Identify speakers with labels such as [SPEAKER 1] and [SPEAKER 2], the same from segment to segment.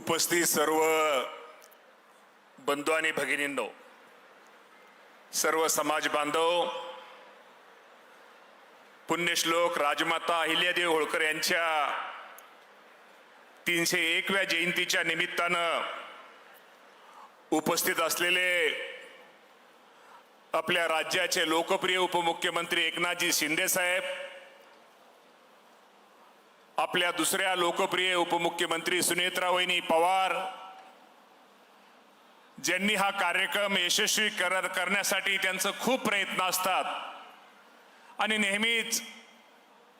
[SPEAKER 1] उपस्थित सर्व बंधू आणि भगिनींनो, सर्व समाज बांधव, पुण्यश्लोक राजमाता अहिल्यादेवी होळकर यांच्या 301व्या जयंतीच्या निमित्तानं उपस्थित असलेले आपल्या राज्याचे लोकप्रिय उपमुख्यमंत्री एकनाथजी शिंदे साहेब, आपल्या दुसऱ्या लोकप्रिय उपमुख्यमंत्री सुनेत्रावहिनी पवार, ज्यांनी हा कार्यक्रम यशस्वी करण्यासाठी त्यांचं खूप प्रयत्न असतात आणि नेहमीच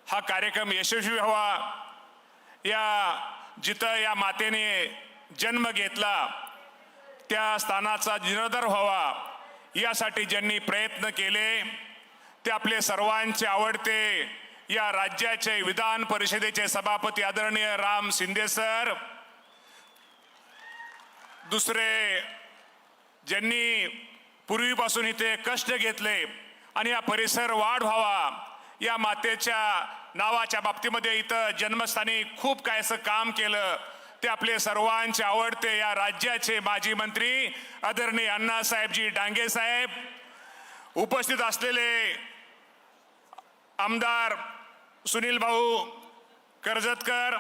[SPEAKER 1] हा कार्यक्रम यशस्वी व्हावा, जिथं या मातेने जन्म घेतला त्या स्थानाचा जीर्णोद्धार व्हावा यासाठी ज्यांनी प्रयत्न केले ते आपले सर्वांचे आवडते या राज्याचे विधान परिषदेचे सभापती आदरणीय राम शिंदे सर, दुसरे ज्यांनी पूर्वीपासून इथे कष्ट घेतले आणि हा परिसर वाढ व्हावा या मातेच्या नावाच्या बाबतीमध्ये इथं जन्मस्थानी खूप काय असं काम केलं ते आपले सर्वांचे आवडते या राज्याचे माजी मंत्री आदरणीय अण्णासाहेबजी डांगे साहेब, उपस्थित असलेले आमदार सुनील भाऊ कर्जतकर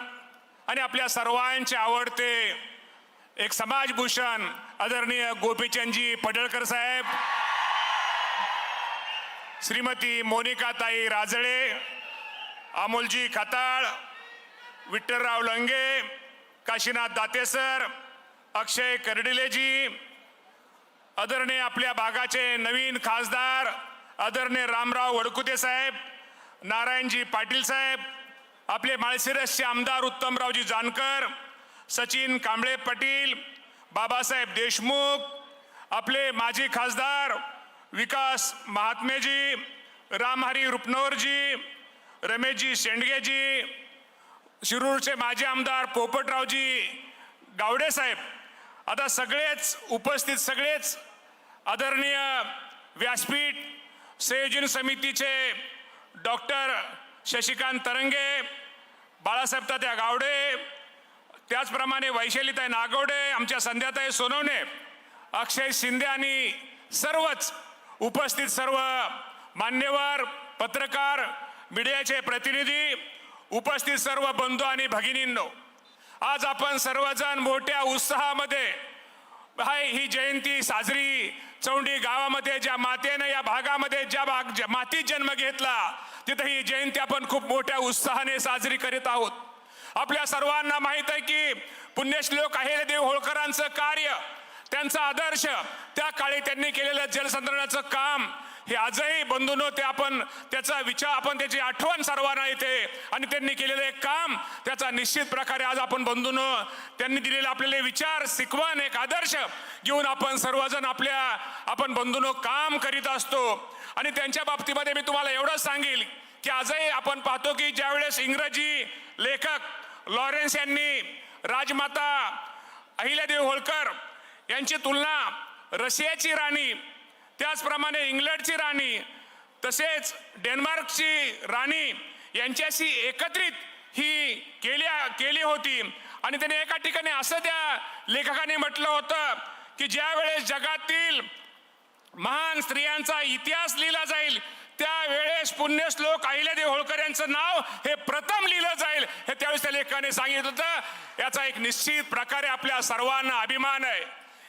[SPEAKER 1] आणि आपल्या सर्वांचे आवडते एक समाजभूषण आदरणीय गोपीचंदजी पडळकर साहेब, श्रीमती मोनिकाताई राजळे, अमोलजी खताळ, विठ्ठलराव लंगे, काशीनाथ दातेसर, अक्षय कर्डिलेजी, आदरणीय आपल्या भागाचे नवीन खासदार आदरणीय रामराव वडकुते साहेब, नारायणजी पाटील साहेब, आपले माळशिरसचे आमदार उत्तमरावजी जानकर, सचिन कांबळे पाटील, बाबासाहेब देशमुख, आपले माजी खासदार विकास महात्मेजी, रामहरी रुपनवरजी, रमेशजी शेंडगेजी, शिरूरचे माजी आमदार पोपटरावजी गावडे साहेब, आता सगळेच उपस्थित सगळेच आदरणीय व्यासपीठ संयोजन समितीचे डॉक्टर शशिकांत तरंगे, बाळासाहेब तात्या गावडे, त्याचप्रमाणे वैशालीताई नागवडे, आमच्या संध्याताई सोनवणे, अक्षय शिंदे आणि सर्वच उपस्थित सर्व मान्यवर, पत्रकार, मीडियाचे प्रतिनिधी, उपस्थित सर्व बंधू आणि भगिनींनो, आज आपण सर्वजण मोठ्या उत्साहामध्ये ही जयंती साजरी चौंडी गावामध्ये ज्या मातेनं या भागामध्ये ज्या मातीत जन्म घेतला तिथं ही जयंती आपण खूप मोठ्या उत्साहाने साजरी करीत आहोत. आपल्या सर्वांना माहित आहे की पुण्यश्लोक अहिल्यादेवी होळकरांचं कार्य, त्यांचा आदर्श, त्या काळी त्यांनी केलेलं जलसंधारणाचं काम हे आजही बंधूंनो ते आपण त्याचा विचार, आपण त्याची आठवण सर्वांना येते आणि त्यांनी केलेलं एक काम त्याचा निश्चित प्रकारे आज आपण बंधूंनो त्यांनी दिलेले आपल्याला विचार, शिकवण, एक आदर्श घेऊन आपण सर्वजण आपण बंधूंनो काम करीत असतो. आणि त्यांच्या बाबतीमध्ये मी तुम्हाला एवढंच सांगेल की आजही आपण पाहतो की ज्यावेळेस इंग्रजी लेखक लॉरेन्स यांनी राजमाता अहिल्यादेवी होळकर यांची तुलना रशियाची राणी, त्याचप्रमाणे इंग्लंडची राणी, तसेच डेन्मार्कची राणी यांच्याशी एकत्रित ही केली होती. आणि त्याने एका ठिकाणी असं त्या लेखकाने म्हटलं होतं की ज्या वेळेस जगातील महान स्त्रियांचा इतिहास लिहिला जाईल त्यावेळेस पुण्यश्लोक अहिल्यादेवी होळकर यांचं नाव हे प्रथम लिहिलं जाईल, हे त्यावेळेस त्या लेखकाने सांगितलं होतं. याचा एक निश्चित प्रकारे आपल्या सर्वांना अभिमान आहे.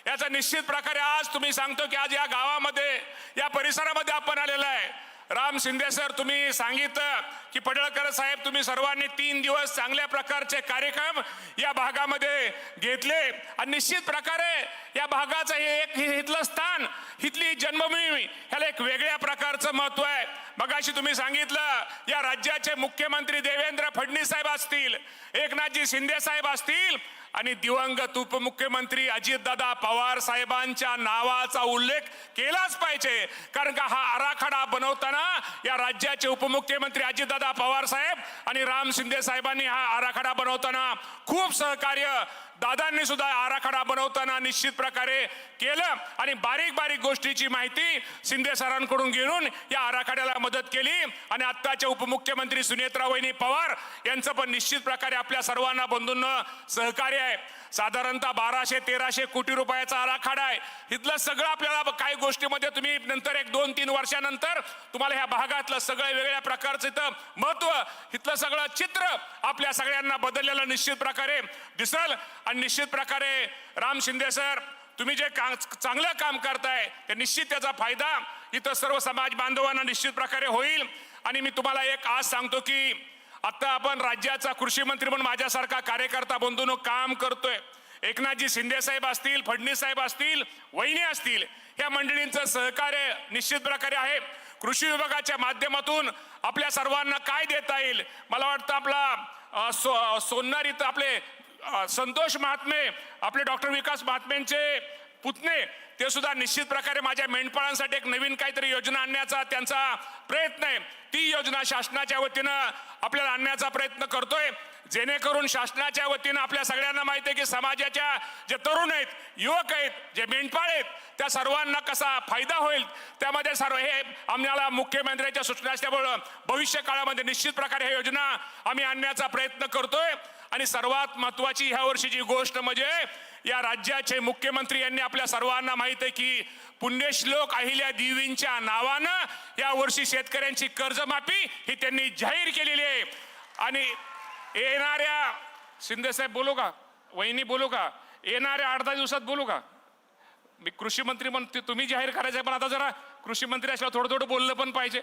[SPEAKER 1] याचा निश्चित प्रकारे आज तुम्ही सांगतो की आज या गावामध्ये या परिसरामध्ये आपण आलेला आहे. राम शिंदे सर, तुम्ही सांगितलं की पडळकर साहेब तुम्ही सर्वांनी 3 दिवस चांगल्या प्रकारचे कार्यक्रम या भागामध्ये घेतले आणि निश्चित प्रकारे या भागाचं हे इथलं स्थान, इथली जन्मभूमी ह्याला एक वेगळ्या प्रकारचं महत्व आहे. मगाशी तुम्ही सांगितलं या राज्याचे मुख्यमंत्री देवेंद्र फडणवीस साहेब असतील, एकनाथजी शिंदे साहेब असतील आणि दिवंगत उपमुख्यमंत्री अजितदादा पवार साहेबांच्या नावाचा उल्लेख केलाच पाहिजे. कारण का हा आराखडा बनवताना या राज्याचे उपमुख्यमंत्री अजितदादा पवार साहेब आणि राम शिंदे साहेबांनी हा आराखडा बनवताना खूप सहकार्य दादांनी सुद्धा आराखडा बनवताना निश्चित प्रकारे केलं आणि बारीक बारीक गोष्टीची माहिती शिंदे सरांकडून घेऊन या आराखड्याला मदत केली आणि आत्ताचे उपमुख्यमंत्री सुनेत्रा वहिनी पवार यांचं पण निश्चित प्रकारे आपल्या सर्वांना बंधूंना सहकार्य आहे. साधारणतः 1200-1300 कोटी रुपयाचा आराखडा आहे. इथलं सगळं आपल्याला काही गोष्टीमध्ये तुम्ही नंतर 1-2-3 वर्षानंतर तुम्हाला ह्या भागातलं सगळं वेगवेगळ्या प्रकारचं इथं महत्व, इथलं सगळं चित्र आपल्या सगळ्यांना बदललेलं निश्चित प्रकारे दिसल. आणि निश्चित प्रकारे राम शिंदे सर, तुम्ही जे चांगलं काम करताय ते निश्चित त्याचा फायदा इथं सर्व समाज बांधवांना निश्चित प्रकारे होईल. आणि मी तुम्हाला एक आज सांगतो की आता आपण राज्याचा कृषी मंत्री म्हणून माझ्यासारखा कार्यकर्ता बंधूंनो काम करतोय. एकनाथजी शिंदे साहेब असतील, फडणवीस साहेब असतील, वहिनी असतील, या मंडळींचं सहकार्य निश्चित प्रकारे आहे. कृषी विभागाच्या माध्यमातून आपल्या सर्वांना काय देता येईल, मला वाटतं आपला सोननार इथं आपले संतोष महात्मे, आपले डॉक्टर विकास महात्मेंचे पुतणे, ते सुद्धा निश्चित प्रकारे माझ्या मेंढपाळांसाठी एक नवीन काहीतरी योजना आणण्याचा त्यांचा प्रयत्न आहे. ती योजना शासनाच्या वतीनं आपल्याला आणण्याचा प्रयत्न करतोय, जेणेकरून शासनाच्या वतीनं आपल्या सगळ्यांना माहिती आहे की समाजाच्या जे तरुण आहेत, युवक आहेत, जे मेंढपाळ आहेत, त्या सर्वांना कसा फायदा होईल त्यामध्ये सर्व हे आम्हाला मुख्यमंत्र्यांच्या सूचना असल्यामुळं भविष्य काळामध्ये निश्चित प्रकारे ही योजना आम्ही आणण्याचा प्रयत्न करतोय. आणि सर्वात महत्वाची ह्या वर्षीची गोष्ट म्हणजे या राज्याचे मुख्यमंत्री यांनी आपल्या सर्वांना माहिती आहे की पुण्यश्लोक अहिल्या देवींच्या नावानं या वर्षी शेतकऱ्यांची कर्जमाफी ही त्यांनी जाहीर केलेली आहे. आणि येणाऱ्या, शिंदे साहेब बोलू का, वहिनी बोलू का, येणाऱ्या 8-10 दिवसात बोलू का, मी कृषी मंत्री म्हणते, तुम्ही जाहीर करायचं पण आता जरा कृषी मंत्री असल्यावर थोडं थोडं बोललं पण पाहिजे.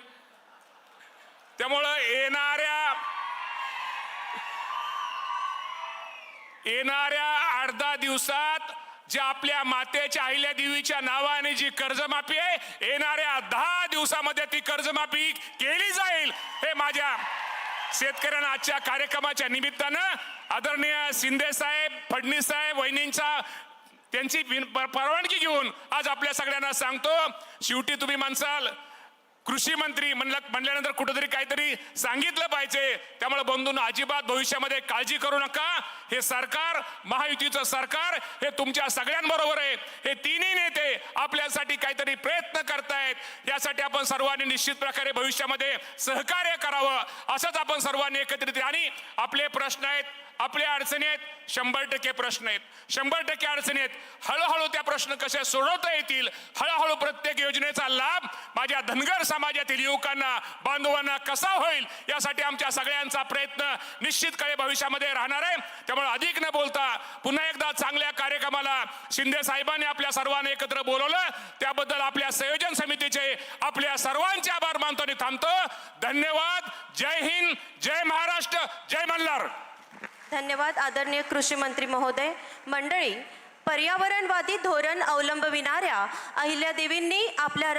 [SPEAKER 1] त्यामुळं येणाऱ्या 8-10 दिवसात जे आपल्या मातेच्या अहिल्या देवीच्या नावाने जी कर्जमाफी आहे, येणाऱ्या 10 दिवसामध्ये ती कर्जमाफी केली जाईल. हे माझ्या शेतकऱ्यांना आजच्या कार्यक्रमाच्या निमित्तानं आदरणीय शिंदे साहेब, फडणवीस साहेब, वहिनींचा त्यांची परवानगी घेऊन आज आपल्या सगळ्यांना सांगतो. शेवटी तुम्ही म्हणसाल कृषी मंत्री म्हणल्यानंतर कुठेतरी काहीतरी सांगितलं पाहिजे. त्यामुळे बंधूंनो, अजिबात भविष्यामध्ये काळजी करू नका. हे सरकार, महायुतीचं सरकार, हे तुमच्या सगळ्यांबरोबर आहे. हे तिन्ही नेते आपल्यासाठी काहीतरी प्रयत्न करतायत. यासाठी आपण सर्वांनी निश्चित प्रकारे भविष्यामध्ये सहकार्य करावं. असंच आपण सर्वांनी एकत्रित, आणि आपले प्रश्न आहेत, आपल्या अडचणी आहेत, 100% प्रश्न आहेत, 100% अडचणी आहेत. हळूहळू त्या प्रश्न कसे सोडवता येतील, हळूहळू प्रत्येक योजनेचा लाभ माझ्या धनगर समाजातील युवकांना, बांधवांना कसा होईल, यासाठी आमच्या सगळ्यांचा प्रयत्न निश्चितपणे भविष्यामध्ये राहणार आहे. त्यामुळे अधिक न बोलता पुन्हा एकदा चांगल्या कार्यक्रमाला शिंदे साहेबांनी आपल्या सर्वांना एकत्र बोलवलं, त्याबद्दल आपल्या संयोजन समितीचे आपल्या सर्वांचे आभार मानतो आणि थांबतो. धन्यवाद. जय हिंद, जय महाराष्ट्र, जय मल्हार.
[SPEAKER 2] धन्यवाद आदरणीय कृषी मंत्री महोदय. मंडळी, पर्यावरणवादी धोरण अवलंबविणाऱ्या अहिल्यादेवींनी आपल्या